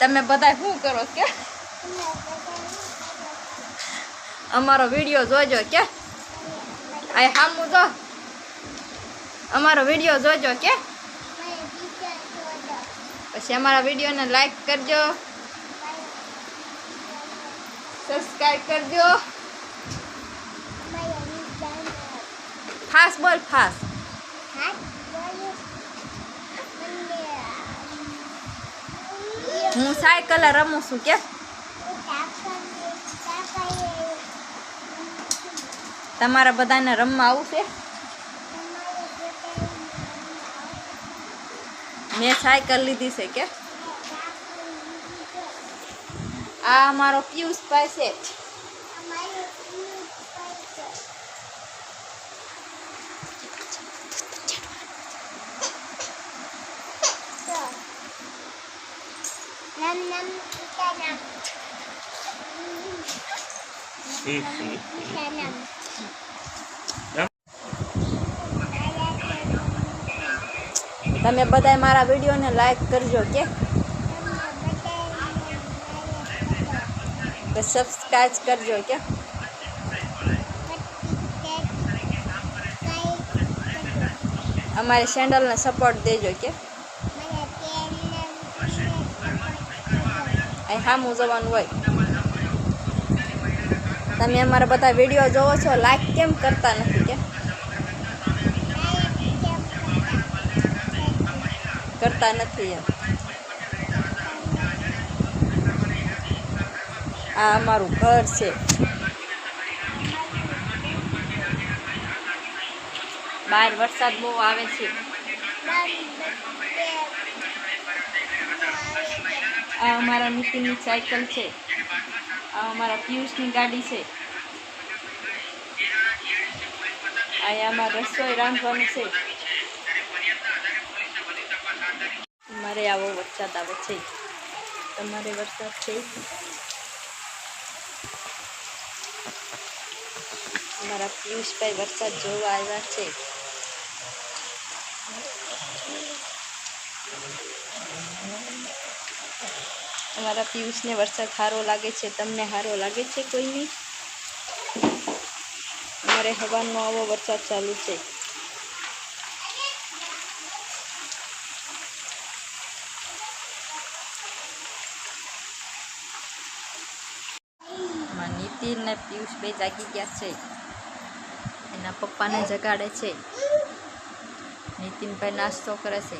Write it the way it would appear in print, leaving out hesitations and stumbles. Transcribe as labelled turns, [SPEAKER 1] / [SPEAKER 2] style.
[SPEAKER 1] તમે બધા શું કરો કે અમારો વિડિયો જોજો કે આ હામું જો અમારો વિડિયો જોજો કે પછી અમારા વિડિયોને લાઈક કરજો, સબસ્ક્રાઇબ કરજો. ફાસ્ટ બોલ ફાસ્ટ. હું સાયકલ રમું છું કે તમારા બધાને રમવા આવું છે. મેં સાયકલ લીધી છે કે આ અમારો પિયુષભાઈ છે. તમે બધા મારા વિડીયોને લાઈક કરજો કે સબસ્ક્રાઇબ કરજો કે અમારી ચેનલને સપોર્ટ દેજો કે અહીં સામું જવાનું હોય. તમે અમારા બધા વિડીયો જોવો છો, લાઈક કેમ કરતા નથી કે કરતા નથી એમ. આ અમારું ઘર છે. બહાર વરસાદ બહુ આવે છે. આ અમારા નીતિનની સાયકલ છે. આ અમારા પિયુષની ગાડી છે. અહીંયા અમારે રસોઈ રાંધવાનું છે. અમારે આવો વરસાદ આવે છે. તમારે વરસાદ છે? અમારા પિયુષભાઈ વરસાદ જોવા આવ્યા છે. અમારા પિયુષને વરસાદ સારો લાગે છે. તમને સારો લાગે છે કોઈની? અમારે હવાનો આવો વરસાદ ચાલુ છે. નીતિન ને પિયુષ બે જાગી ગયા છે. એના પપ્પાને જગાડે છે. નીતિનભાઈ નાસ્તો કરે છે.